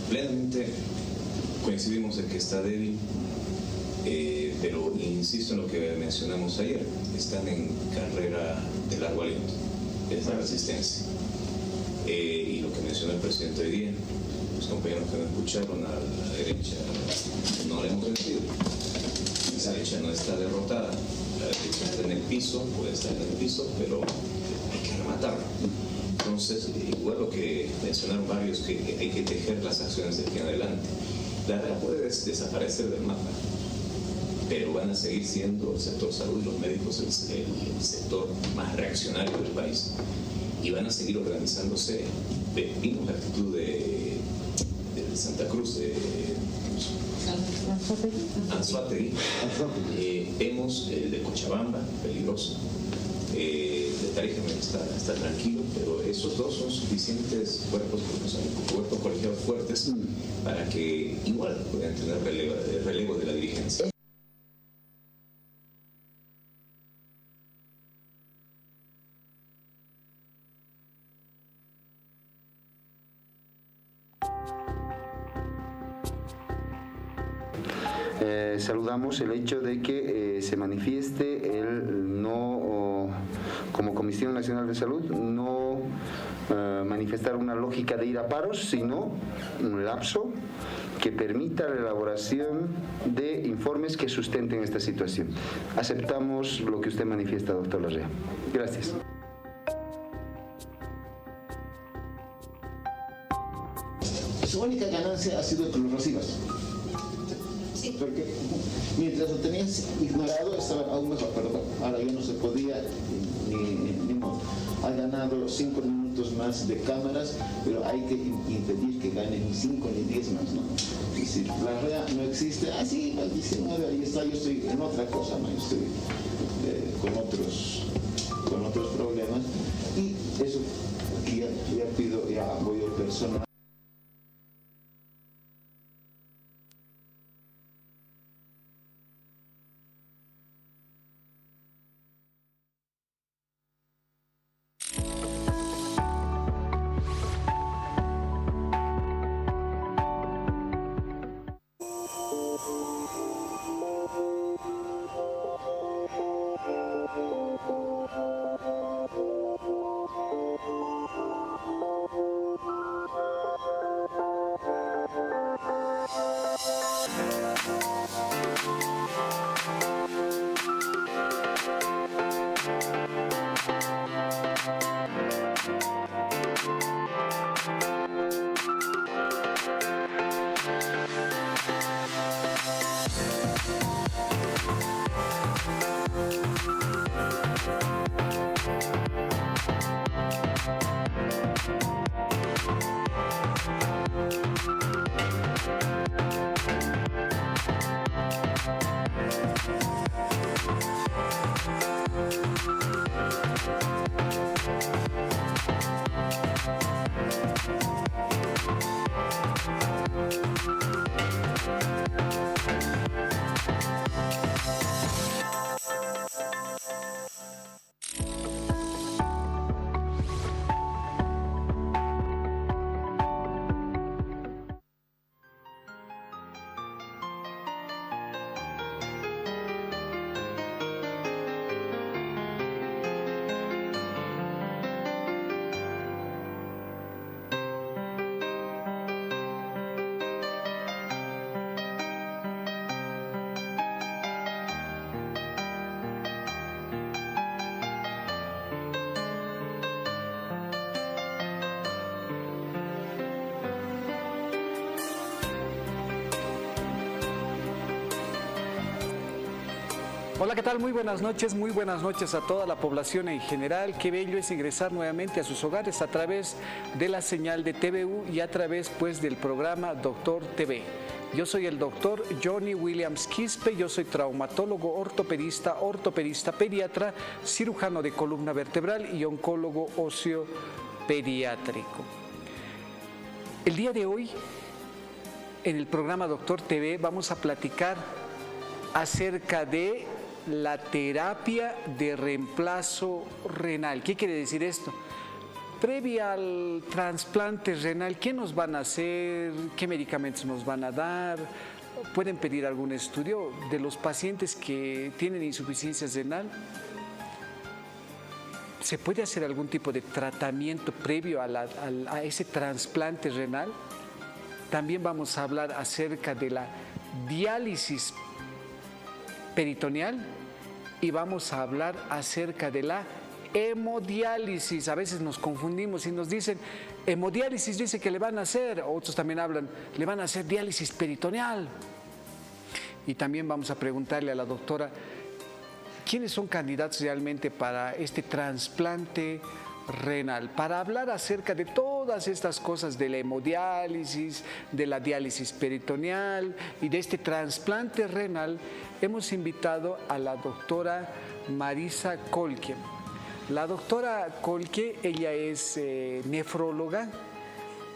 Plenamente coincidimos en que está débil, pero insisto en lo que mencionamos ayer, están en carrera de largo aliento, es la resistencia. Y lo que mencionó el presidente hoy día, los compañeros que me escucharon, a la derecha no la hemos vencido. La derecha no está derrotada, la derecha está en el piso, puede estar en el piso, pero hay que rematarla. Entonces, igual lo que mencionaron varios, que hay que tejer las acciones de aquí en adelante. La verdad puede desaparecer del mapa, pero van a seguir siendo el sector salud y los médicos el sector más reaccionario del país. Y van a seguir organizándose. Vimos la actitud de Santa Cruz, de Anzoátegui, vemos el de Cochabamba, peligroso, de Tarija está tranquilo, pero esos dos son suficientes cuerpos colegiados fuertes para que igual puedan tener relevo de la dirigencia. Saludamos el hecho de que se manifieste el no, como Comisión Nacional de Salud, no manifestar una lógica de ir a paros, sino un lapso que permita la elaboración de informes que sustenten esta situación. Aceptamos lo que usted manifiesta, doctor Larrea. Gracias. Su única ganancia ha sido que lo recibas. Porque mientras lo tenías ignorado estaba aún mejor, pero ahora ya no se podía ni modo. Ha ganado 5 minutos más de cámaras, pero hay que impedir que gane ni 5 ni 10 más, ¿no? Y si la REA no existe, sí, al 19 ahí está, yo estoy en otra cosa, ¿no? Yo estoy con otros problemas, y eso aquí ya pido, ya voy al personal. Hola, ¿qué tal? Muy buenas noches a toda la población en general. Qué bello es ingresar nuevamente a sus hogares a través de la señal de TVU y a través pues del programa Doctor TV. Yo soy el doctor Johnny Williams Quispe, yo soy traumatólogo, ortopedista pediatra, cirujano de columna vertebral y oncólogo óseo pediátrico. El día de hoy, en el programa Doctor TV, vamos a platicar acerca de la terapia de reemplazo renal. ¿Qué quiere decir esto? previa al trasplante renal, ¿qué nos van a hacer? ¿Qué medicamentos nos van a dar? ¿Pueden pedir algún estudio de los pacientes que tienen insuficiencia renal? ¿Se puede hacer algún tipo de tratamiento previo a ese trasplante renal? También vamos a hablar acerca de la diálisis peritoneal y vamos a hablar acerca de la hemodiálisis. A veces nos confundimos y nos dicen, hemodiálisis dice que le van a hacer, otros también hablan, le van a hacer diálisis peritoneal. Y también vamos a preguntarle a la doctora, ¿quiénes son candidatos realmente para este trasplante renal? Para hablar acerca de todas estas cosas de la hemodiálisis, de la diálisis peritoneal y de este trasplante renal, hemos invitado a la doctora Marisa Kolke. La doctora Kolke, ella es nefróloga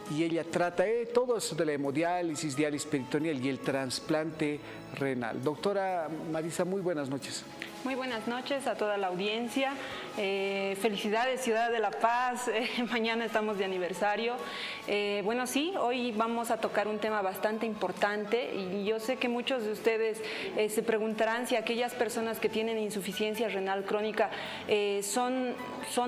y ella trata todo eso de la hemodiálisis, diálisis peritoneal y el trasplante renal. Doctora Marisa, muy buenas noches. Muy buenas noches a toda la audiencia. Felicidades, Ciudad de La Paz. Mañana estamos de aniversario. Bueno, sí, hoy vamos a tocar un tema bastante importante y yo sé que muchos de ustedes se preguntarán si aquellas personas que tienen insuficiencia renal crónica son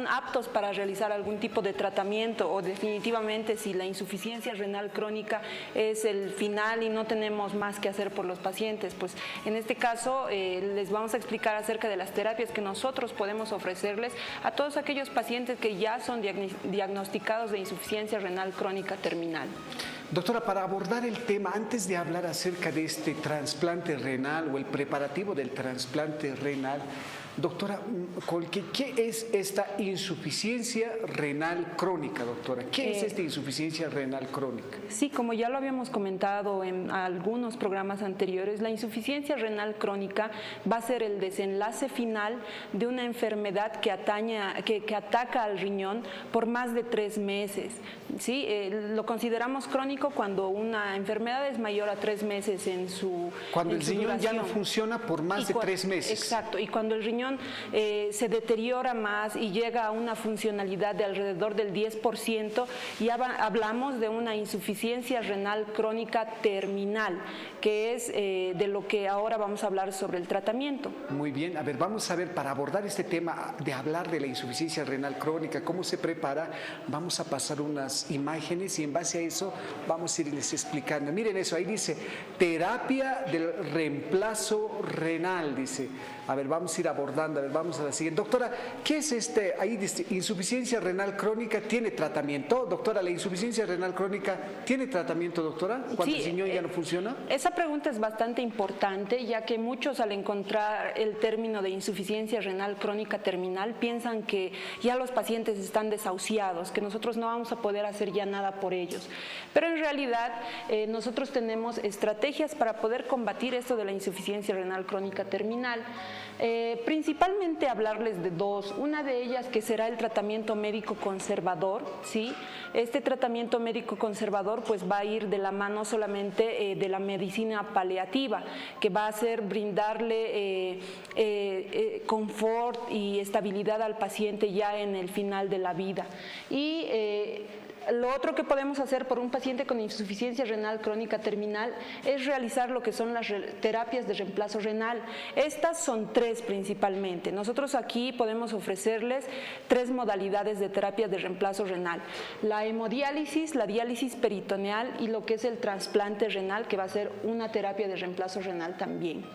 aptos para realizar algún tipo de tratamiento o definitivamente si la insuficiencia renal crónica es el final y no tenemos más que hacer por los pacientes. Pues en este caso les vamos a explicar acerca de las terapias que nosotros podemos ofrecerles a todos aquellos pacientes que ya son diagnosticados de insuficiencia renal crónica terminal. Doctora, para abordar el tema, antes de hablar acerca de este trasplante renal o el preparativo del trasplante renal, doctora Kolke, ¿qué es esta insuficiencia renal crónica, doctora? ¿Qué es esta insuficiencia renal crónica? Sí, como ya lo habíamos comentado en algunos programas anteriores, la insuficiencia renal crónica va a ser el desenlace final de una enfermedad que ataca al riñón por más de 3 meses. ¿Sí? Lo consideramos crónico cuando una enfermedad es mayor a 3 meses en su Cuando en el su riñón duración. ya no funciona por más de 3 meses. Exacto, y cuando el riñón se deteriora más y llega a una funcionalidad de alrededor del 10%, ya hablamos de una insuficiencia renal crónica terminal, que es de lo que ahora vamos a hablar sobre el tratamiento. Muy bien, a ver, vamos a ver, para abordar este tema de hablar de la insuficiencia renal crónica, cómo se prepara, vamos a pasar unas imágenes y en base a eso vamos a irles explicando. Miren eso, ahí dice, terapia del reemplazo renal, dice. A ver, vamos a ir abordando, a ver, vamos a la siguiente. Doctora, ¿qué es ahí dice, insuficiencia renal crónica? ¿Tiene tratamiento? Doctora, ¿la insuficiencia renal crónica tiene tratamiento, doctora? ¿Cuando el riñón ya no funciona? Esa pregunta es bastante importante, ya que muchos al encontrar el término de insuficiencia renal crónica terminal piensan que ya los pacientes están desahuciados, que nosotros no vamos a poder hacer ya nada por ellos. Pero en realidad nosotros tenemos estrategias para poder combatir esto de la insuficiencia renal crónica terminal. Principalmente hablarles de dos, una de ellas que será el tratamiento médico conservador, ¿sí? Este tratamiento médico conservador pues va a ir de la mano solamente de la medicina paliativa, que va a ser brindarle confort y estabilidad al paciente ya en el final de la vida. Y lo otro que podemos hacer por un paciente con insuficiencia renal crónica terminal es realizar lo que son las terapias de reemplazo renal. Estas son 3 principalmente. Nosotros aquí podemos ofrecerles 3 modalidades de terapias de reemplazo renal. La hemodiálisis, la diálisis peritoneal y lo que es el trasplante renal, que va a ser una terapia de reemplazo renal también.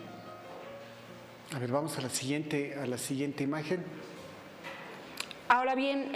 A ver, vamos a la siguiente imagen. Ahora bien,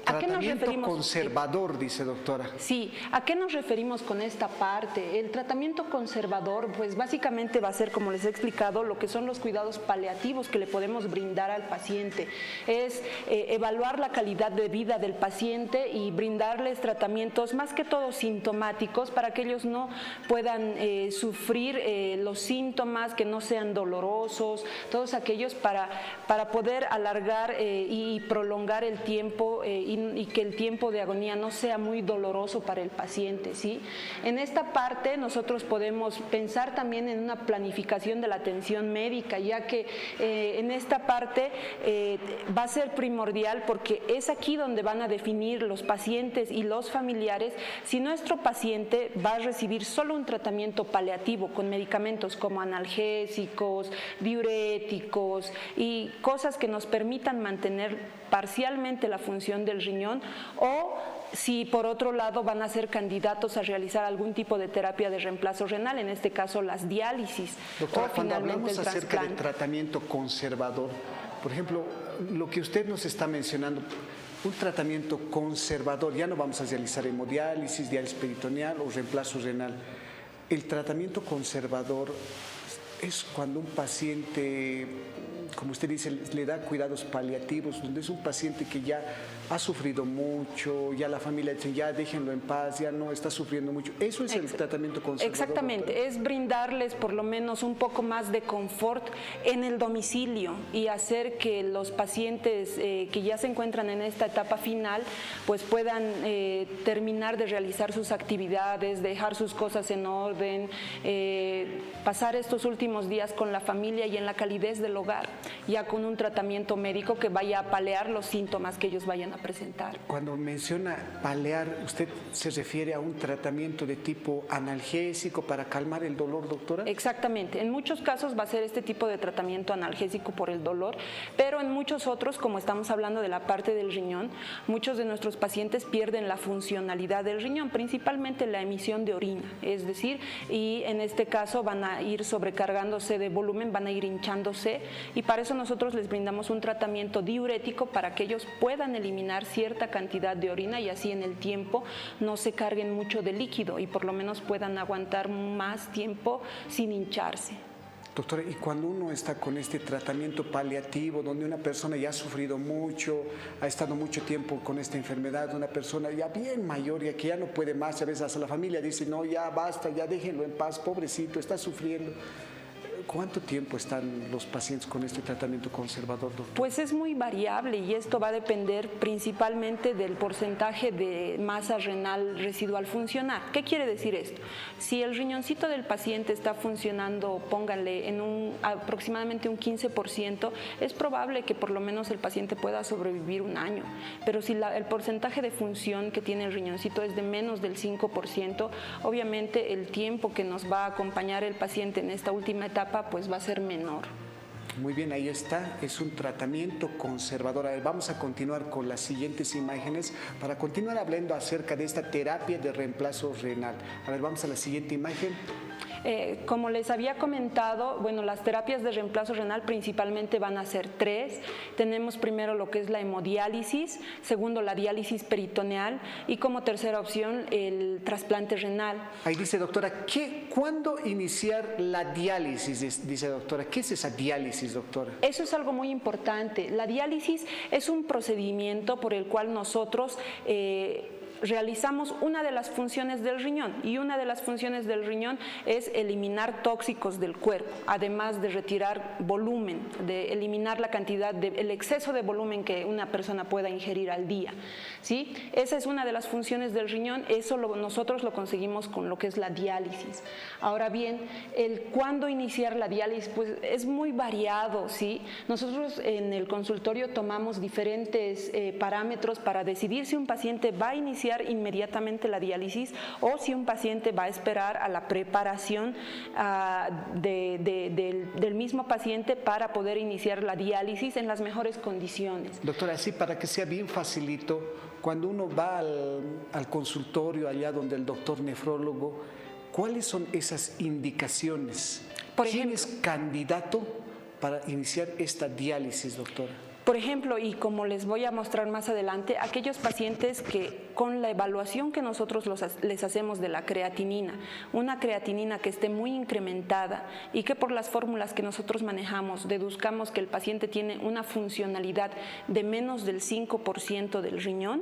¿a qué nos Tratamiento referimos? conservador, dice doctora. Sí, ¿a qué nos referimos con esta parte? El tratamiento conservador, pues básicamente va a ser, como les he explicado, lo que son los cuidados paliativos que le podemos brindar al paciente. Es evaluar la calidad de vida del paciente y brindarles tratamientos más que todo sintomáticos para que ellos no puedan sufrir los síntomas, que no sean dolorosos, todos aquellos para poder alargar y prolongar el tiempo y y que el tiempo de agonía no sea muy doloroso para el paciente, ¿sí? En esta parte nosotros podemos pensar también en una planificación de la atención médica, ya que en esta parte va a ser primordial porque es aquí donde van a definir los pacientes y los familiares si nuestro paciente va a recibir solo un tratamiento paliativo con medicamentos como analgésicos, diuréticos y cosas que nos permitan mantener parcialmente la función del riñón, o si por otro lado van a ser candidatos a realizar algún tipo de terapia de reemplazo renal, en este caso las diálisis. Doctora, o cuando finalmente hablamos el acerca del trasplante. tratamiento conservador, por ejemplo, lo que usted nos está mencionando, un tratamiento conservador, ya no vamos a realizar hemodiálisis, diálisis peritoneal o reemplazo renal. El tratamiento conservador es cuando un paciente, como usted dice, le da cuidados paliativos, donde es un paciente que ya ha sufrido mucho, ya la familia dice, ya déjenlo en paz, ya no está sufriendo mucho. Eso es el tratamiento conservador. Exactamente, doctora. es brindarles por lo menos un poco más de confort en el domicilio y hacer que los pacientes que ya se encuentran en esta etapa final pues puedan terminar de realizar sus actividades, dejar sus cosas en orden, pasar estos últimos días con la familia y en la calidez del hogar, ya con un tratamiento médico que vaya a paliar los síntomas que ellos vayan a presentar. Cuando menciona paliar, ¿usted se refiere a un tratamiento de tipo analgésico para calmar el dolor, doctora? Exactamente, en muchos casos va a ser este tipo de tratamiento analgésico por el dolor, pero en muchos otros, como estamos hablando de la parte del riñón, muchos de nuestros pacientes pierden la funcionalidad del riñón, principalmente la emisión de orina, es decir, y en este caso van a ir sobrecargándose de volumen, van a ir hinchándose, y para eso nosotros les brindamos un tratamiento diurético para que ellos puedan eliminar cierta cantidad de orina y así en el tiempo no se carguen mucho de líquido y por lo menos puedan aguantar más tiempo sin hincharse. Doctora, y cuando uno está con este tratamiento paliativo, donde una persona ya ha sufrido mucho, ha estado mucho tiempo con esta enfermedad, una persona ya bien mayor, ya que ya no puede más, a veces hasta la familia dice, no, ya basta, ya déjenlo en paz, pobrecito, está sufriendo. ¿Cuánto tiempo están los pacientes con este tratamiento conservador, doctor? Pues es muy variable y esto va a depender principalmente del porcentaje de masa renal residual funcional. ¿Qué quiere decir esto? Si el riñoncito del paciente está funcionando, pónganle, en aproximadamente un 15%, es probable que por lo menos el paciente pueda sobrevivir un año. Pero si el porcentaje de función que tiene el riñoncito es de menos del 5%, obviamente el tiempo que nos va a acompañar el paciente en esta última etapa pues va a ser menor. Muy bien, ahí está, es un tratamiento conservador. A ver, vamos a continuar con las siguientes imágenes para continuar hablando acerca de esta terapia de reemplazo renal. A ver, vamos a la siguiente imagen. Como les había comentado, bueno, las terapias de reemplazo renal principalmente van a ser 3. Tenemos primero lo que es la hemodiálisis, segundo la diálisis peritoneal y como tercera opción el trasplante renal. Ahí dice, doctora, ¿cuándo iniciar la diálisis? Dice, doctora, ¿qué es esa diálisis, doctora? Eso es algo muy importante. La diálisis es un procedimiento por el cual nosotros realizamos una de las funciones del riñón y una de las funciones del riñón es eliminar tóxicos del cuerpo, además de retirar volumen, de eliminar la cantidad el exceso de volumen que una persona pueda ingerir al día, ¿sí? Esa es una de las funciones del riñón, eso nosotros lo conseguimos con lo que es la diálisis. Ahora bien, el cuándo iniciar la diálisis, pues es muy variado, ¿sí? Nosotros en el consultorio tomamos diferentes parámetros para decidir si un paciente va a iniciar inmediatamente la diálisis o si un paciente va a esperar a la preparación del mismo paciente para poder iniciar la diálisis en las mejores condiciones. Doctora, así para que sea bien facilito, cuando uno va al consultorio allá donde el doctor nefrólogo, ¿cuáles son esas indicaciones? Por ¿Quién ejemplo, es candidato para iniciar esta diálisis, doctora? Por ejemplo, y como les voy a mostrar más adelante, aquellos pacientes que con la evaluación que nosotros les hacemos de la creatinina, una creatinina que esté muy incrementada y que por las fórmulas que nosotros manejamos deduzcamos que el paciente tiene una funcionalidad de menos del 5% del riñón,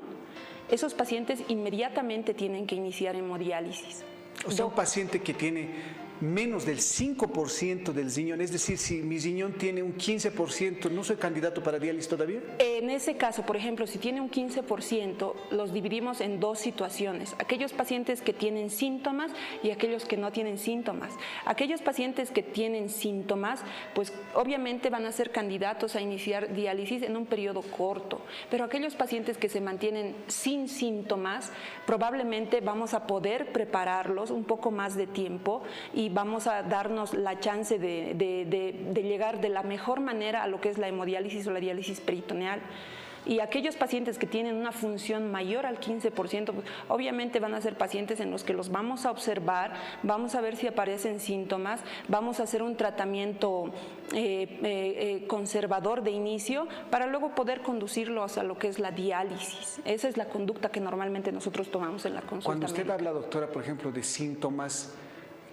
esos pacientes inmediatamente tienen que iniciar hemodiálisis. O sea, un paciente que tiene menos del 5% del riñón, es decir, si mi riñón tiene un 15%, ¿no soy candidato para diálisis todavía? En ese caso, por ejemplo, si tiene un 15%, los dividimos en dos situaciones. Aquellos pacientes que tienen síntomas y aquellos que no tienen síntomas. Aquellos pacientes que tienen síntomas, pues obviamente van a ser candidatos a iniciar diálisis en un periodo corto, pero aquellos pacientes que se mantienen sin síntomas, probablemente vamos a poder prepararlos un poco más de tiempo y vamos a darnos la chance de llegar de la mejor manera a lo que es la hemodiálisis o la diálisis peritoneal. Y aquellos pacientes que tienen una función mayor al 15%, pues, obviamente van a ser pacientes en los que los vamos a observar, vamos a ver si aparecen síntomas, vamos a hacer un tratamiento conservador de inicio para luego poder conducirlos a lo que es la diálisis. Esa es la conducta que normalmente nosotros tomamos en la consulta. Cuando usted médica. habla, doctora, por ejemplo, de síntomas,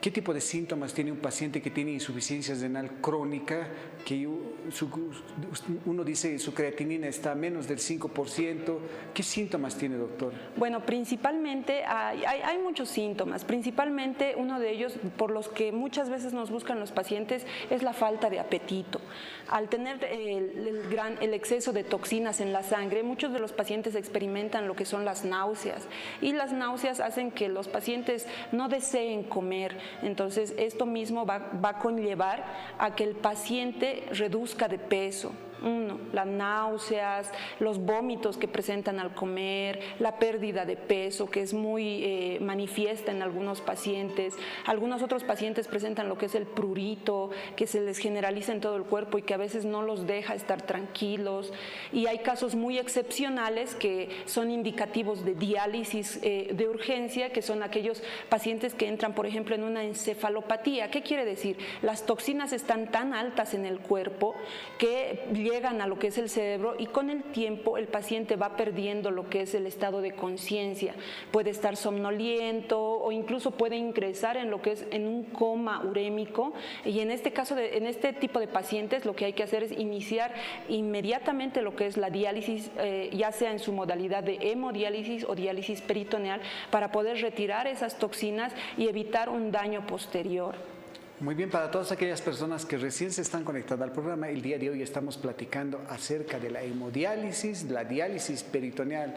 ¿qué tipo de síntomas tiene un paciente que tiene insuficiencia renal crónica, que uno dice su creatinina está a menos del 5%? ¿Qué síntomas tiene, doctor? Bueno, principalmente hay muchos síntomas. Principalmente uno de ellos, por los que muchas veces nos buscan los pacientes, es la falta de apetito. Al tener el exceso de toxinas en la sangre, muchos de los pacientes experimentan lo que son las náuseas. Y las náuseas hacen que los pacientes no deseen comer. Entonces, esto mismo va a conllevar a que el paciente reduzca de peso. Uno, las náuseas, los vómitos que presentan al comer, la pérdida de peso que es muy manifiesta en algunos pacientes. Algunos otros pacientes presentan lo que es el prurito, que se les generaliza en todo el cuerpo y que a veces no los deja estar tranquilos. Y hay casos muy excepcionales que son indicativos de diálisis de urgencia, que son aquellos pacientes que entran, por ejemplo, en una encefalopatía. ¿Qué quiere decir? Las toxinas están tan altas en el cuerpo que llegan a lo que es el cerebro y con el tiempo el paciente va perdiendo lo que es el estado de conciencia. Puede estar somnoliento o incluso puede ingresar en lo que es en un coma urémico, y en este caso, en este tipo de pacientes, lo que hay que hacer es iniciar inmediatamente lo que es la diálisis, ya sea en su modalidad de hemodiálisis o diálisis peritoneal, para poder retirar esas toxinas y evitar un daño posterior. Muy bien, para todas aquellas personas que recién se están conectando al programa, el día de hoy estamos platicando acerca de la hemodiálisis, la diálisis peritoneal,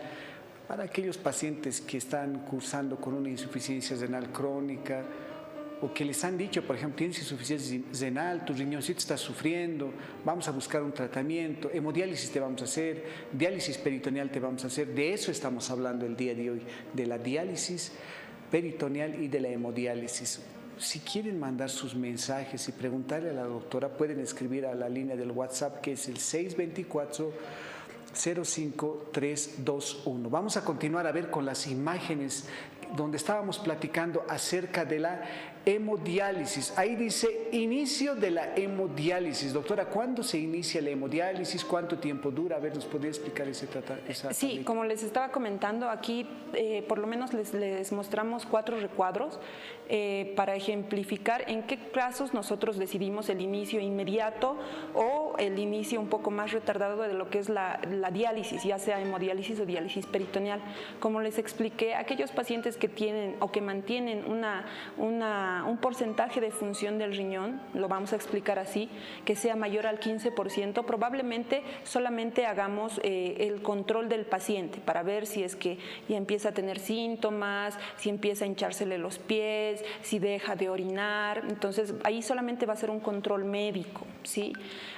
para aquellos pacientes que están cursando con una insuficiencia renal crónica o que les han dicho, por ejemplo, tienes insuficiencia renal, tu riñoncito está sufriendo, vamos a buscar un tratamiento, hemodiálisis te vamos a hacer, diálisis peritoneal te vamos a hacer. De eso estamos hablando el día de hoy, de la diálisis peritoneal y de la hemodiálisis. Si quieren mandar sus mensajes y preguntarle a la doctora, pueden escribir a la línea del WhatsApp, que es el 624-05321. Vamos a continuar a ver con las imágenes donde estábamos platicando acerca de la hemodiálisis. Ahí dice inicio de la hemodiálisis. Doctora, ¿cuándo se inicia la hemodiálisis? ¿Cuánto tiempo dura? A ver, ¿nos podría explicar esa Sí, como les estaba comentando, aquí por lo menos les mostramos 4 recuadros para ejemplificar en qué casos nosotros decidimos el inicio inmediato o el inicio un poco más retardado de lo que es la diálisis, ya sea hemodiálisis o diálisis peritoneal. Como les expliqué, aquellos pacientes que tienen o que mantienen un porcentaje de función del riñón, lo vamos a explicar así, que sea mayor al 15%, probablemente solamente hagamos el control del paciente para ver si es que ya empieza a tener síntomas, si empieza a hinchársele los pies, si deja de orinar. Entonces ahí solamente va a ser un control médico, ¿sí?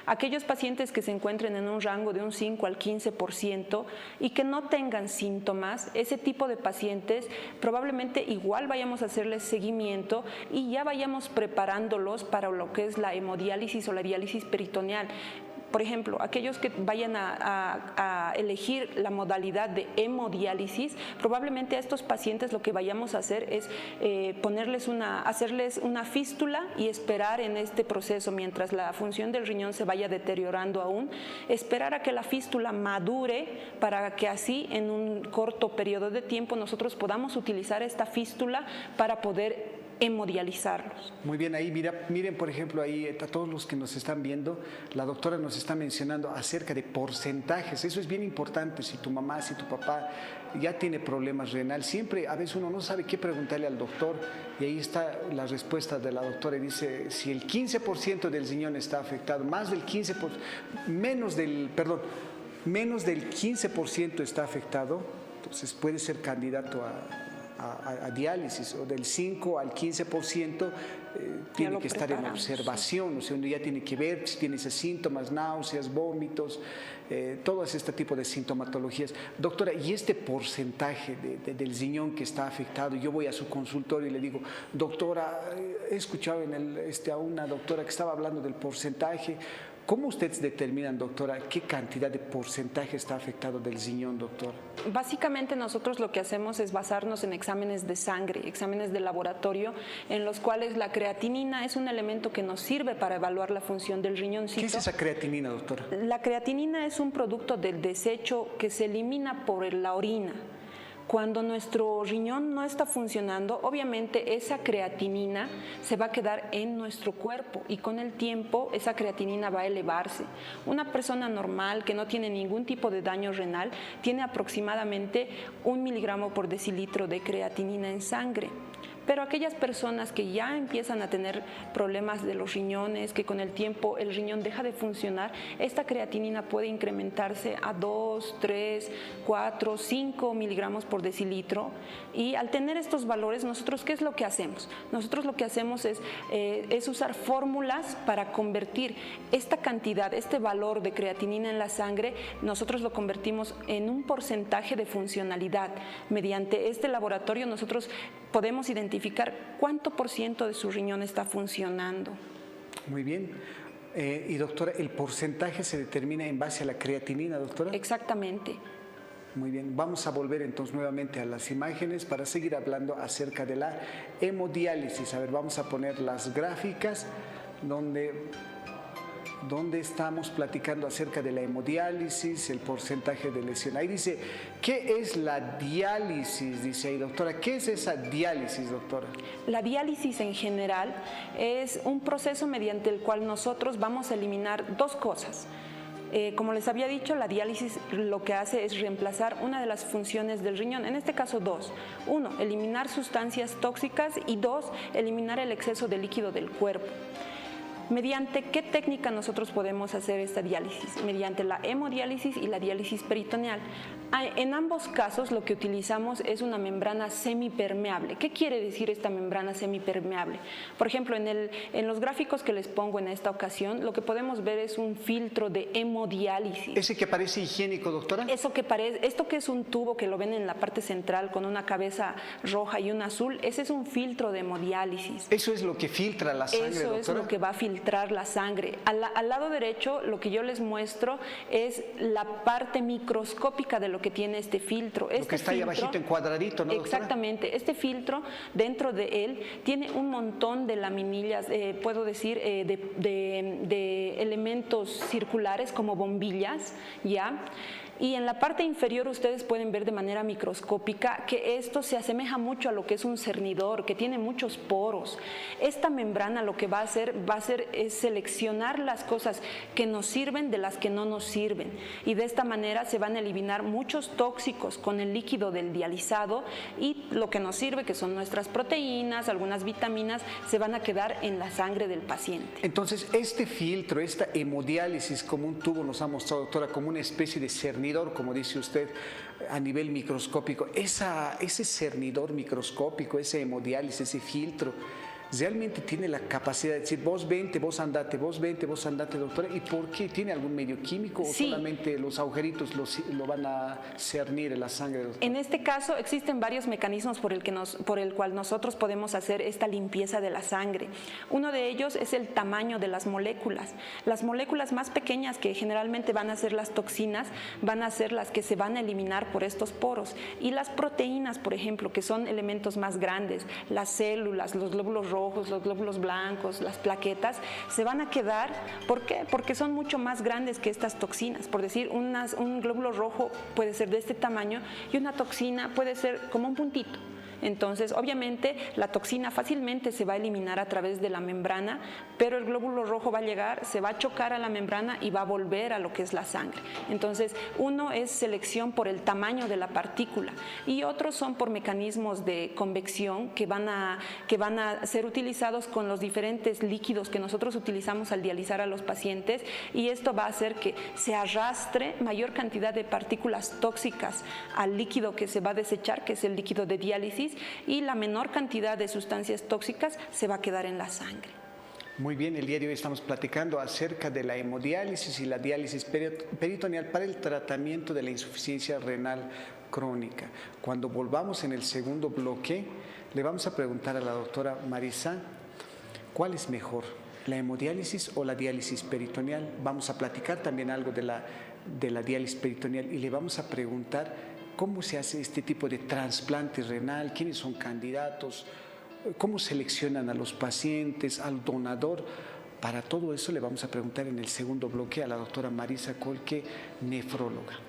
Aquellos pacientes que se encuentren en un rango de un 5 al 15% y que no tengan síntomas, ese tipo de pacientes probablemente igual vayamos a hacerles seguimiento y ya vayamos preparándolos para lo que es la hemodiálisis o la diálisis peritoneal. Por ejemplo, aquellos que vayan a elegir la modalidad de hemodiálisis, probablemente a estos pacientes lo que vayamos a hacer es hacerles una fístula y esperar en este proceso, mientras la función del riñón se vaya deteriorando aún, esperar a que la fístula madure para que así en un corto periodo de tiempo nosotros podamos utilizar esta fístula para poder hemodializarlos. Muy bien, ahí miren por ejemplo ahí a todos los que nos están viendo, la doctora nos está mencionando acerca de porcentajes, eso es bien importante. Si tu mamá, si tu papá ya tiene problemas renal, siempre a veces uno no sabe qué preguntarle al doctor, y ahí está la respuesta de la doctora, y dice si el 15% del riñón está afectado, menos del 15% está afectado, entonces puede ser candidato a diálisis, o del 5 al 15% tiene que estar en observación, o sea, uno ya tiene que ver si tiene esos síntomas, náuseas, vómitos, todo este tipo de sintomatologías. Doctora, ¿y este porcentaje del riñón que está afectado? Yo voy a su consultorio y le digo, doctora, he escuchado a una doctora que estaba hablando del porcentaje. ¿Cómo ustedes determinan, doctora, qué cantidad de porcentaje está afectado del riñón, doctor? Básicamente nosotros lo que hacemos es basarnos en exámenes de sangre, exámenes de laboratorio, en los cuales la creatinina es un elemento que nos sirve para evaluar la función del riñoncito. ¿Qué es esa creatinina, doctora? La creatinina es un producto del desecho que se elimina por la orina. Cuando nuestro riñón no está funcionando, obviamente esa creatinina se va a quedar en nuestro cuerpo y con el tiempo esa creatinina va a elevarse. Una persona normal que no tiene ningún tipo de daño renal tiene aproximadamente 1 miligramo por decilitro de creatinina en sangre. Pero aquellas personas que ya empiezan a tener problemas de los riñones, que con el tiempo el riñón deja de funcionar, esta creatinina puede incrementarse a 2, 3, 4, 5 miligramos por decilitro. Y al tener estos valores, nosotros, ¿qué es lo que hacemos? Nosotros lo que hacemos es usar fórmulas para convertir esta cantidad, este valor de creatinina en la sangre, nosotros lo convertimos en un porcentaje de funcionalidad. Mediante este laboratorio nosotros podemos identificar cuánto por ciento de su riñón está funcionando. Muy bien. Y doctora, ¿el porcentaje se determina en base a la creatinina, doctora? Exactamente. Muy bien, vamos a volver entonces nuevamente a las imágenes para seguir hablando acerca de la hemodiálisis. A ver, vamos a poner las gráficas donde estamos platicando acerca de la hemodiálisis, el porcentaje de lesión. Ahí dice, ¿qué es la diálisis? Dice ahí, doctora, ¿qué es esa diálisis, doctora? La diálisis en general es un proceso mediante el cual nosotros vamos a eliminar dos cosas. Como les había dicho, la diálisis lo que hace es reemplazar una de las funciones del riñón, en este caso dos. Uno, eliminar sustancias tóxicas y dos, eliminar el exceso de líquido del cuerpo. ¿Mediante qué técnica nosotros podemos hacer esta diálisis? Mediante la hemodiálisis y la diálisis peritoneal. En ambos casos lo que utilizamos es una membrana semipermeable. ¿Qué quiere decir esta membrana semipermeable? Por ejemplo, en los gráficos que les pongo en esta ocasión, lo que podemos ver es un filtro de hemodiálisis. ¿Ese que parece higiénico, doctora? Esto que es un tubo que lo ven en la parte central con una cabeza roja y una azul, ese es un filtro de hemodiálisis. ¿Eso es lo que filtra la sangre, Eso doctora? es lo que va a filtrar la sangre. Al lado derecho, lo que yo les muestro es la parte microscópica de lo que tiene este filtro. Lo que está ahí abajito en cuadradito, ¿no, doctora? Exactamente. Este filtro, dentro de él, tiene un montón de laminillas, puedo decir, de elementos circulares como bombillas, ¿ya? Y en la parte inferior ustedes pueden ver de manera microscópica que esto se asemeja mucho a lo que es un cernidor, que tiene muchos poros. Esta membrana lo que va a hacer es seleccionar las cosas que nos sirven de las que no nos sirven. Y de esta manera se van a eliminar muchos tóxicos con el líquido del dializado y lo que nos sirve, que son nuestras proteínas, algunas vitaminas, se van a quedar en la sangre del paciente. Entonces, este filtro, esta hemodiálisis, como un tubo nos ha mostrado, doctora, como una especie de cernidor, como dice usted, a nivel microscópico, ese cernidor microscópico, ese hemodiálisis, ese filtro, realmente tiene la capacidad de decir, vos vente, vos andate, doctora. ¿Y por qué? ¿Tiene algún medio químico Sí. o solamente los agujeritos lo van a cernir en la sangre, doctora? En este caso existen varios mecanismos por el cual nosotros podemos hacer esta limpieza de la sangre. Uno de ellos es el tamaño de las moléculas. Las moléculas más pequeñas, que generalmente van a ser las toxinas, van a ser las que se van a eliminar por estos poros. Y las proteínas, por ejemplo, que son elementos más grandes, las células, los glóbulos rojos, los glóbulos blancos, las plaquetas, se van a quedar. ¿Por qué? Porque son mucho más grandes que estas toxinas. Por decir, un glóbulo rojo puede ser de este tamaño y una toxina puede ser como un puntito. Entonces, obviamente, la toxina fácilmente se va a eliminar a través de la membrana, pero el glóbulo rojo va a llegar, se va a chocar a la membrana y va a volver a lo que es la sangre. Entonces, uno es selección por el tamaño de la partícula y otros son por mecanismos de convección que van a ser utilizados con los diferentes líquidos que nosotros utilizamos al dializar a los pacientes, y esto va a hacer que se arrastre mayor cantidad de partículas tóxicas al líquido que se va a desechar, que es el líquido de diálisis, y la menor cantidad de sustancias tóxicas se va a quedar en la sangre. Muy bien, el día de hoy estamos platicando acerca de la hemodiálisis y la diálisis peritoneal para el tratamiento de la insuficiencia renal crónica. Cuando volvamos en el segundo bloque, le vamos a preguntar a la doctora Marisa, ¿cuál es mejor, la hemodiálisis o la diálisis peritoneal? Vamos a platicar también algo de la diálisis peritoneal y le vamos a preguntar cómo se hace este tipo de trasplante renal, quiénes son candidatos, cómo seleccionan a los pacientes, al donador. Para todo eso le vamos a preguntar en el segundo bloque a la doctora Marisa Colque, nefróloga.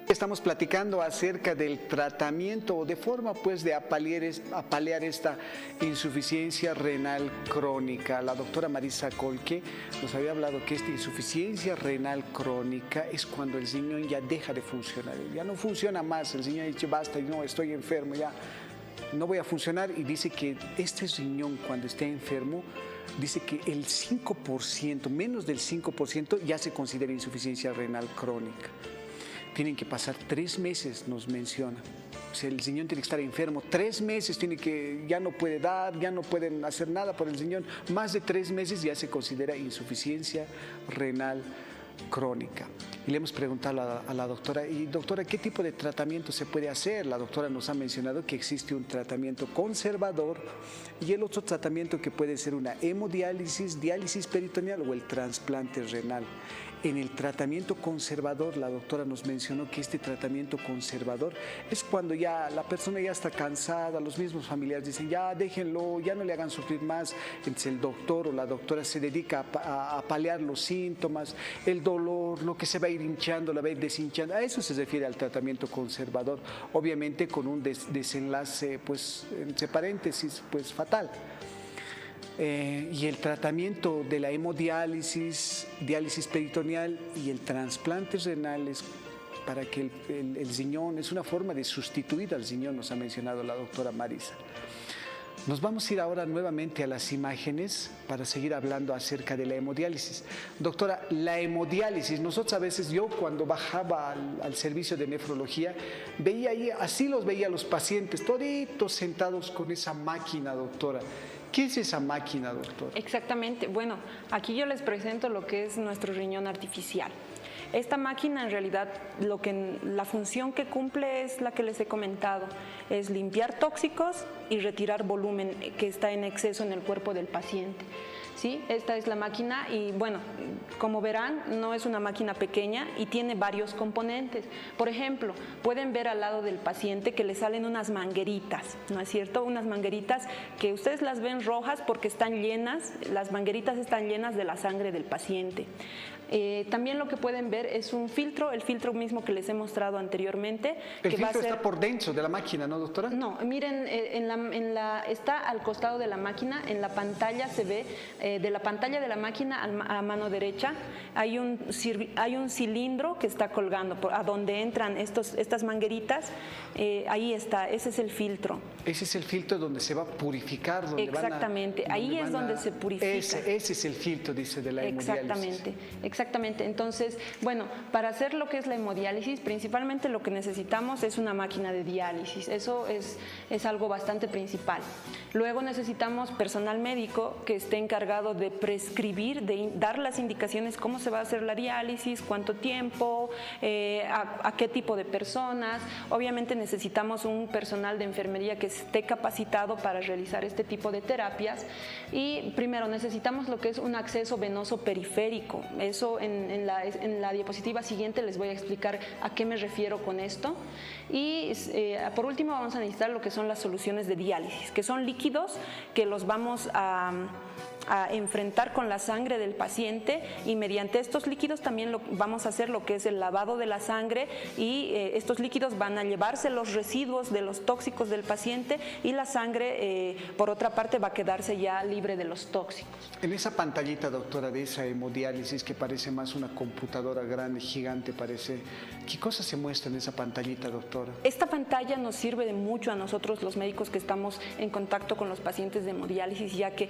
Estamos platicando acerca del tratamiento o de forma pues de paliar esta insuficiencia renal crónica. La doctora Marisa Colque nos había hablado que esta insuficiencia renal crónica es cuando el riñón ya deja de funcionar, ya no funciona más, el riñón dice basta, no, estoy enfermo, ya no voy a funcionar, y dice que este riñón cuando esté enfermo, dice que el 5%, menos del 5% ya se considera insuficiencia renal crónica. Tienen que pasar 3 meses, nos menciona. O sea, el riñón tiene que estar enfermo 3 meses, ya no puede dar, ya no pueden hacer nada por el riñón. Más de 3 meses ya se considera insuficiencia renal crónica. Y le hemos preguntado a la doctora, y doctora, ¿qué tipo de tratamiento se puede hacer? La doctora nos ha mencionado que existe un tratamiento conservador y el otro tratamiento que puede ser una hemodiálisis, diálisis peritoneal o el trasplante renal. En el tratamiento conservador, la doctora nos mencionó que este tratamiento conservador es cuando ya la persona ya está cansada, los mismos familiares dicen ya déjenlo, ya no le hagan sufrir más. Entonces el doctor o la doctora se dedica a paliar los síntomas, el dolor, lo que se va a ir hinchando, la va a ir deshinchando. A eso se refiere al tratamiento conservador, obviamente con un desenlace, pues entre paréntesis, pues fatal. Y el tratamiento de la hemodiálisis, diálisis peritoneal y el trasplante renal es para que el riñón, es una forma de sustituir al riñón, nos ha mencionado la doctora Marisa. Nos vamos a ir ahora nuevamente a las imágenes para seguir hablando acerca de la hemodiálisis. Doctora, la hemodiálisis, nosotros a veces, yo cuando bajaba al servicio de nefrología, veía ahí, así los veía los pacientes, toditos sentados con esa máquina, doctora. ¿Qué es esa máquina, doctor? Exactamente. Bueno, aquí yo les presento lo que es nuestro riñón artificial. Esta máquina en realidad la función que cumple es la que les he comentado, es limpiar tóxicos y retirar volumen que está en exceso en el cuerpo del paciente. ¿Sí? Esta es la máquina y bueno, como verán, no es una máquina pequeña y tiene varios componentes. Por ejemplo, pueden ver al lado del paciente que le salen unas mangueritas, ¿no es cierto? Unas mangueritas que ustedes las ven rojas porque están llenas, las mangueritas están llenas de la sangre del paciente. También lo que pueden ver es un filtro, el filtro mismo que les he mostrado anteriormente. El filtro está por dentro de la máquina, ¿no, doctora? No, miren, está al costado de la máquina, en la pantalla se ve, de la pantalla de la máquina a mano derecha, hay un cilindro que está colgando, a donde entran estas mangueritas, ahí está, ese es el filtro. Ese es el filtro donde se va a purificar. Donde exactamente, ahí es donde se purifica. Ese es el filtro, dice, de la hemodiálisis. Exactamente. Entonces, bueno, para hacer lo que es la hemodiálisis, principalmente lo que necesitamos es una máquina de diálisis. Eso es algo bastante principal. Luego necesitamos personal médico que esté encargado de prescribir, de dar las indicaciones cómo se va a hacer la diálisis, cuánto tiempo, a qué tipo de personas. Obviamente necesitamos un personal de enfermería que esté capacitado para realizar este tipo de terapias. Y primero necesitamos lo que es un acceso venoso periférico. Eso en la diapositiva siguiente les voy a explicar a qué me refiero con esto. Y por último vamos a necesitar lo que son las soluciones de diálisis, que son líquidos que los vamos a enfrentar con la sangre del paciente y mediante estos líquidos también vamos a hacer lo que es el lavado de la sangre y estos líquidos van a llevarse los residuos de los tóxicos del paciente y la sangre por otra parte va a quedarse ya libre de los tóxicos. En esa pantallita, doctora, de esa hemodiálisis que parece más una computadora grande, gigante parece, ¿qué cosas se muestra en esa pantallita, doctora? Esta pantalla nos sirve de mucho a nosotros los médicos que estamos en contacto con los pacientes de hemodiálisis, ya que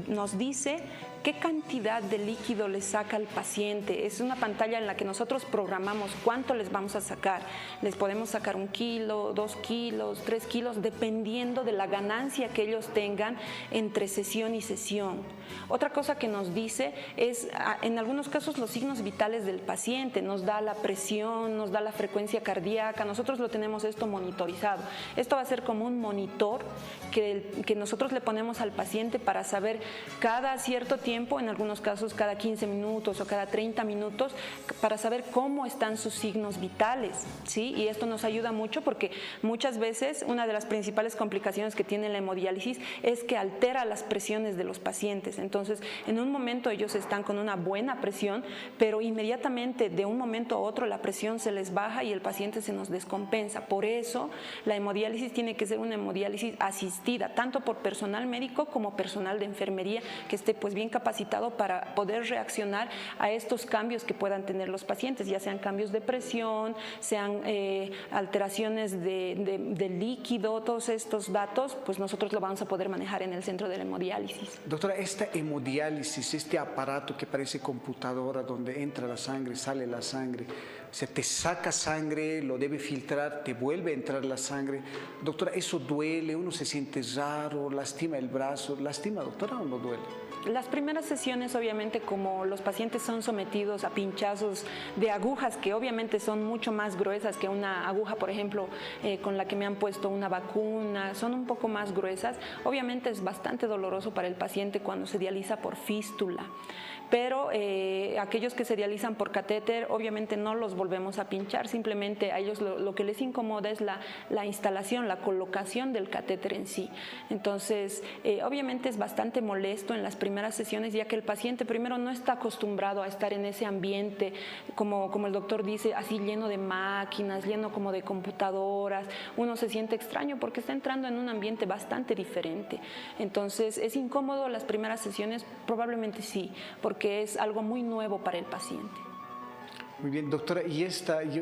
nos dice qué cantidad de líquido le saca al paciente. Es una pantalla en la que nosotros programamos cuánto les vamos a sacar. Les podemos sacar 1 kilo, 2 kilos, 3 kilos, dependiendo de la ganancia que ellos tengan entre sesión y sesión. Otra cosa que nos dice es, en algunos casos, los signos vitales del paciente. Nos da la presión, nos da la frecuencia cardíaca. Nosotros lo tenemos esto monitorizado. Esto va a ser como un monitor que nosotros le ponemos al paciente para saber cada cierto tiempo, en algunos casos cada 15 minutos o cada 30 minutos, para saber cómo están sus signos vitales, ¿sí? Y esto nos ayuda mucho porque muchas veces una de las principales complicaciones que tiene la hemodiálisis es que altera las presiones de los pacientes. Entonces, en un momento ellos están con una buena presión, pero inmediatamente de un momento a otro la presión se les baja y el paciente se nos descompensa. Por eso, la hemodiálisis tiene que ser una hemodiálisis asistida, tanto por personal médico como personal de enfermería que esté pues bien capacitado para poder reaccionar a estos cambios que puedan tener los pacientes, ya sean cambios de presión, sean alteraciones de líquido, todos estos datos, pues nosotros lo vamos a poder manejar en el centro de la hemodiálisis. Doctora, esta hemodiálisis, este aparato que parece computadora donde entra la sangre, sale la sangre, o sea, te saca sangre, lo debe filtrar, te vuelve a entrar la sangre. Doctora, ¿eso duele? ¿Uno se siente raro? ¿Lastima el brazo? ¿Lastima, doctora, o no duele? Las primeras sesiones, obviamente, como los pacientes son sometidos a pinchazos de agujas que obviamente son mucho más gruesas que una aguja, por ejemplo, con la que me han puesto una vacuna, son un poco más gruesas, obviamente es bastante doloroso para el paciente cuando se dializa por fístula. Pero aquellos que se dializan por catéter, obviamente no los volvemos a pinchar, simplemente a ellos lo que les incomoda es la instalación, la colocación del catéter en sí. Entonces, obviamente es bastante molesto en las primeras sesiones, ya que el paciente primero no está acostumbrado a estar en ese ambiente, como el doctor dice, así lleno de máquinas, lleno como de computadoras. Uno se siente extraño porque está entrando en un ambiente bastante diferente. Entonces, ¿es incómodo las primeras sesiones? Probablemente sí, porque es algo muy nuevo para el paciente. Muy bien, doctora, y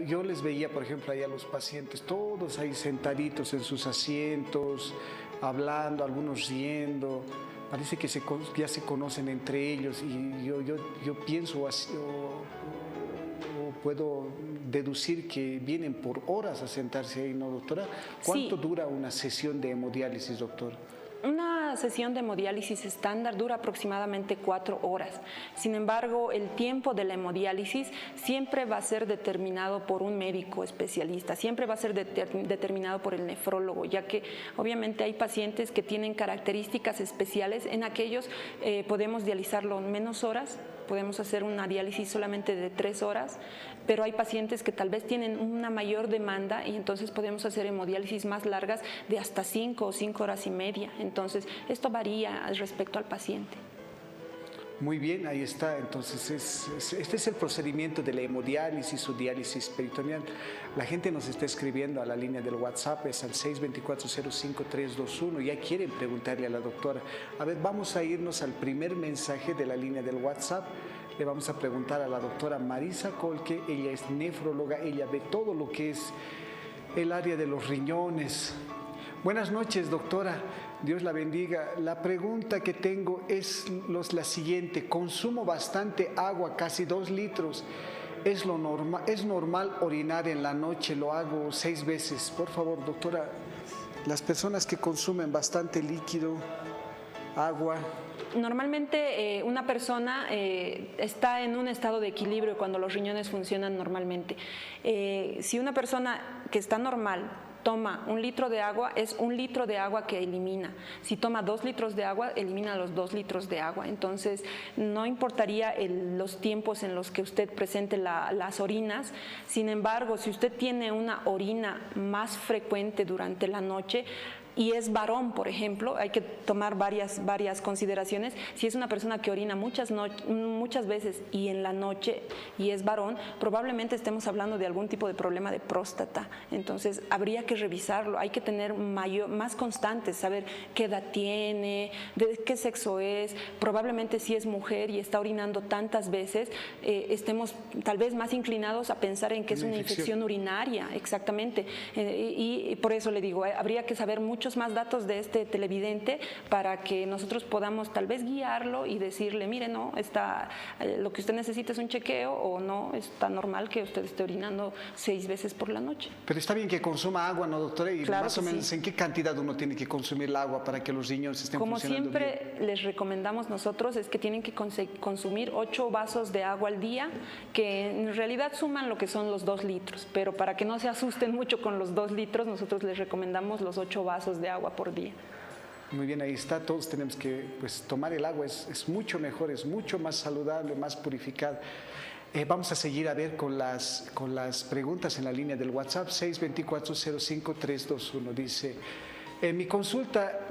yo les veía, por ejemplo, ahí a los pacientes, todos ahí sentaditos en sus asientos, hablando, algunos riendo, parece que ya se conocen entre ellos, y yo pienso así, o puedo deducir que vienen por horas a sentarse ahí, ¿no, doctora? ¿Cuánto dura una sesión de hemodiálisis, doctor? Una sesión de hemodiálisis estándar dura aproximadamente 4 horas. Sin embargo, el tiempo de la hemodiálisis siempre va a ser determinado por un médico especialista, siempre va a ser determinado por el nefrólogo, ya que obviamente hay pacientes que tienen características especiales. En aquellos podemos dializarlo en menos horas, podemos hacer una diálisis solamente de 3 horas, pero hay pacientes que tal vez tienen una mayor demanda y entonces podemos hacer hemodiálisis más largas de hasta 5 o 5 horas y media. Entonces, esto varía respecto al paciente. Muy bien, ahí está. Entonces, este es el procedimiento de la hemodiálisis o diálisis peritoneal. La gente nos está escribiendo a la línea del WhatsApp, es al 624-05321. Ya quieren preguntarle a la doctora. A ver, vamos a irnos al primer mensaje de la línea del WhatsApp. Le vamos a preguntar a la doctora Marisa Colque. Ella es nefróloga, ella ve todo lo que es el área de los riñones. Buenas noches, doctora. Dios la bendiga. La pregunta que tengo es la siguiente. Consumo bastante agua, casi 2 litros. ¿Es normal orinar en la noche? Lo hago 6 veces. Por favor, doctora, las personas que consumen bastante líquido, agua. Normalmente una persona está en un estado de equilibrio cuando los riñones funcionan normalmente. Si una persona que está normal toma 1 litro de agua, es 1 litro de agua que elimina. Si toma 2 litros de agua, elimina los 2 litros de agua. Entonces, no importaría los tiempos en los que usted presente las orinas. Sin embargo, si usted tiene una orina más frecuente durante la noche, y es varón, por ejemplo, hay que tomar varias consideraciones. Si es una persona que orina muchas veces y en la noche y es varón, probablemente estemos hablando de algún tipo de problema de próstata. Entonces, habría que revisarlo. Hay que tener más constantes, saber qué edad tiene, de qué sexo es. Probablemente si es mujer y está orinando tantas veces, estemos tal vez más inclinados a pensar en que es una infección urinaria, exactamente. Y por eso le digo, habría que saber muchos más datos de este televidente para que nosotros podamos tal vez guiarlo y decirle, mire, no, lo que usted necesita es un chequeo, o no, está normal que usted esté orinando 6 veces por la noche. Pero está bien que consuma agua, ¿no, doctora? Y claro, más o menos, ¿en qué cantidad uno tiene que consumir el agua para que los riñones estén funcionando bien? Como siempre les recomendamos nosotros, es que tienen que consumir 8 vasos de agua al día, que en realidad suman lo que son los 2 litros, pero para que no se asusten mucho con los 2 litros, nosotros les recomendamos los 8 vasos de agua por día. Muy bien, ahí está. Todos tenemos que tomar el agua, es mucho mejor, es mucho más saludable, más purificada. Vamos a seguir a ver con las preguntas en la línea del WhatsApp, 624-05321. Dice, mi consulta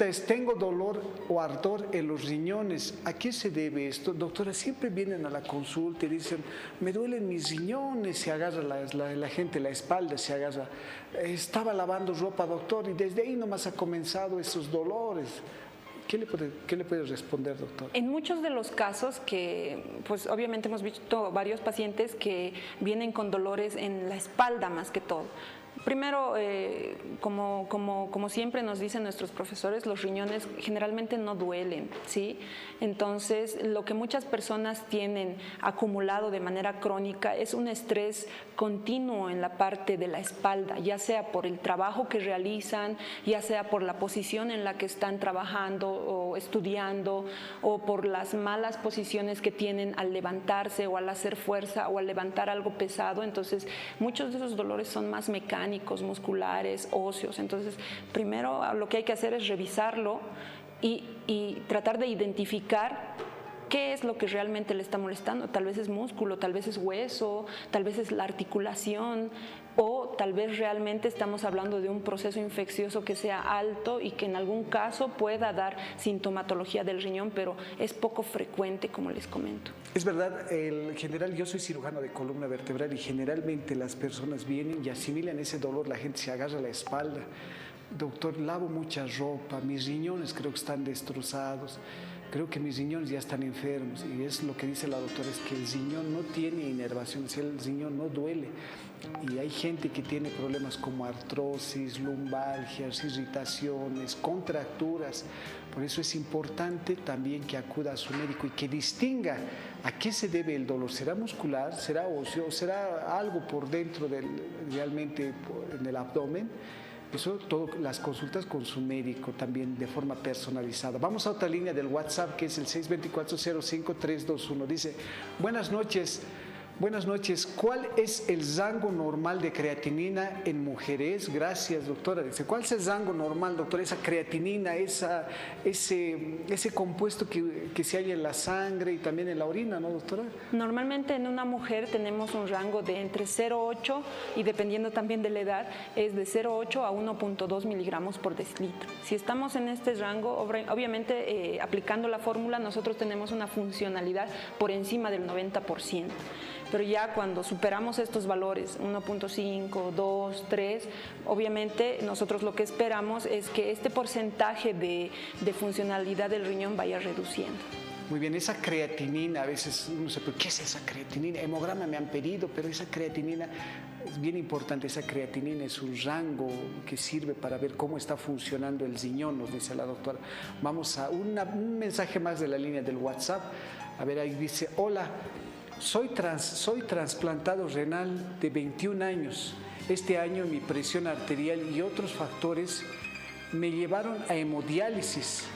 es, tengo dolor o ardor en los riñones. ¿A qué se debe esto? Doctora, siempre vienen a la consulta y dicen, me duelen mis riñones, se agarra la gente, la espalda se agarra. Estaba lavando ropa, doctor, y desde ahí nomás ha comenzado esos dolores. ¿Qué le puede responder, doctor? En muchos de los casos que, pues obviamente hemos visto varios pacientes que vienen con dolores en la espalda más que todo. Primero, como siempre nos dicen nuestros profesores, los riñones generalmente no duelen, ¿sí? Entonces, lo que muchas personas tienen acumulado de manera crónica es un estrés continuo en la parte de la espalda, ya sea por el trabajo que realizan, ya sea por la posición en la que están trabajando o estudiando, o por las malas posiciones que tienen al levantarse o al hacer fuerza o al levantar algo pesado. Entonces, muchos de esos dolores son más mecánicos, musculares, óseos. Entonces, primero lo que hay que hacer es revisarlo y tratar de identificar qué es lo que realmente le está molestando. Tal vez es músculo, tal vez es hueso, tal vez es la articulación, o tal vez realmente estamos hablando de un proceso infeccioso que sea alto y que en algún caso pueda dar sintomatología del riñón, pero es poco frecuente, como les comento. Es verdad, el general, yo soy cirujano de columna vertebral y generalmente las personas vienen y asimilan ese dolor, la gente se agarra la espalda. Doctor, lavo mucha ropa, mis riñones creo que están destrozados, creo que mis riñones ya están enfermos, y es lo que dice la doctora, es que el riñón no tiene inervación, el riñón no duele, y hay gente que tiene problemas como artrosis, lumbalgias, irritaciones, contracturas. Por eso es importante también que acuda a su médico y que distinga a qué se debe el dolor. ¿Será muscular? ¿Será óseo? ¿Será algo por dentro realmente en el abdomen? Eso, todas las consultas con su médico también de forma personalizada. Vamos a otra línea del WhatsApp, que es el 624-05-321. Dice, buenas noches, ¿cuál es el rango normal de creatinina en mujeres? Gracias, doctora. Dice, ¿cuál es el rango normal, doctora? Esa creatinina, ese compuesto que se halla en la sangre y también en la orina, ¿no, doctora? Normalmente en una mujer tenemos un rango de entre 0,8 y dependiendo también de la edad, es de 0,8 a 1,2 miligramos por decilitro. Si estamos en este rango, obviamente aplicando la fórmula, nosotros tenemos una funcionalidad por encima del 90%. Pero ya cuando superamos estos valores, 1.5, 2, 3, obviamente nosotros lo que esperamos es que este porcentaje de funcionalidad del riñón vaya reduciendo. Muy bien, esa creatinina, a veces uno se pregunta, ¿qué es esa creatinina? Hemograma me han pedido, pero esa creatinina es bien importante. Esa creatinina es un rango que sirve para ver cómo está funcionando el riñón, nos dice la doctora. Vamos a un mensaje más de la línea del WhatsApp. A ver, ahí dice, hola. Soy trasplantado renal de 21 años. Este año mi presión arterial y otros factores me llevaron a hemodiálisis.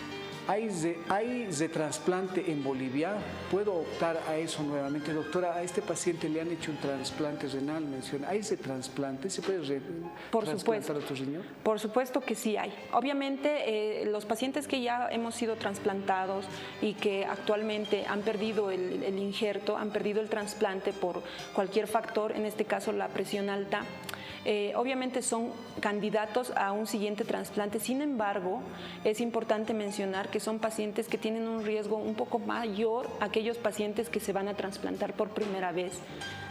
¿Hay de trasplante en Bolivia? ¿Puedo optar a eso nuevamente? Doctora, a este paciente le han hecho un trasplante renal, menciona. ¿Hay de trasplante? ¿Se puede trasplantar otro riñón? Por supuesto que sí hay. Obviamente, los pacientes que ya hemos sido trasplantados y que actualmente han perdido el injerto, han perdido el trasplante por cualquier factor, en este caso la presión alta, obviamente son candidatos a un siguiente trasplante. Sin embargo, es importante mencionar que son pacientes que tienen un riesgo un poco mayor a aquellos pacientes que se van a trasplantar por primera vez.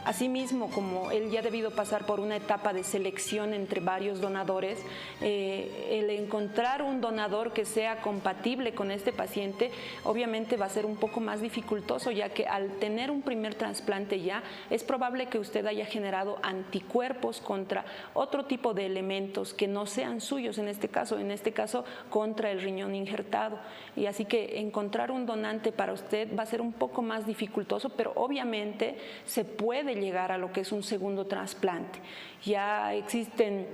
Asimismo, como él ya ha debido pasar por una etapa de selección entre varios donadores, el encontrar un donador que sea compatible con este paciente obviamente va a ser un poco más dificultoso, ya que al tener un primer trasplante ya es probable que usted haya generado anticuerpos contra otro tipo de elementos que no sean suyos, en este caso contra el riñón injertado. Y así que encontrar un donante para usted va a ser un poco más dificultoso, pero obviamente se puede llegar a lo que es un segundo trasplante. Ya existen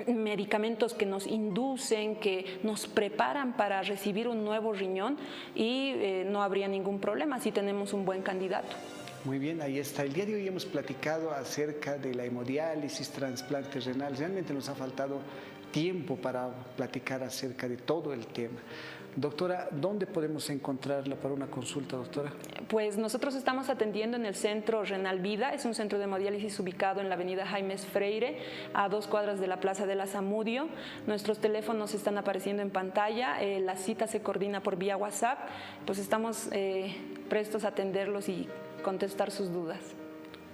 medicamentos que nos inducen, que nos preparan para recibir un nuevo riñón y no habría ningún problema si tenemos un buen candidato. Muy bien, ahí está. El día de hoy hemos platicado acerca de la hemodiálisis, trasplante renal. Realmente nos ha faltado tiempo para platicar acerca de todo el tema. Doctora, ¿dónde podemos encontrarla para una consulta, doctora? Pues nosotros estamos atendiendo en el Centro Renal Vida, es un centro de hemodiálisis ubicado en la avenida Jaimes Freire, a 2 cuadras de la Plaza de la Zamudio. Nuestros teléfonos están apareciendo en pantalla, la cita se coordina por vía WhatsApp, pues estamos prestos a atenderlos y contestar sus dudas.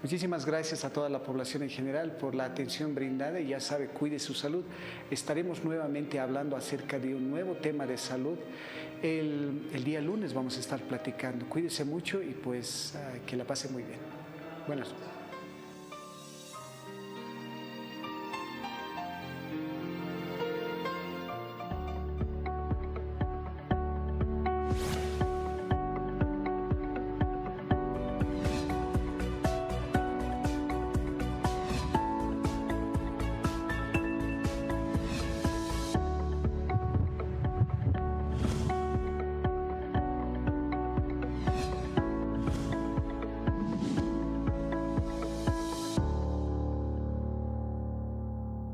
Muchísimas gracias a toda la población en general por la atención brindada y ya sabe, cuide su salud. Estaremos nuevamente hablando acerca de un nuevo tema de salud. El día lunes vamos a estar platicando. Cuídese mucho y pues que la pase muy bien. Buenas noches.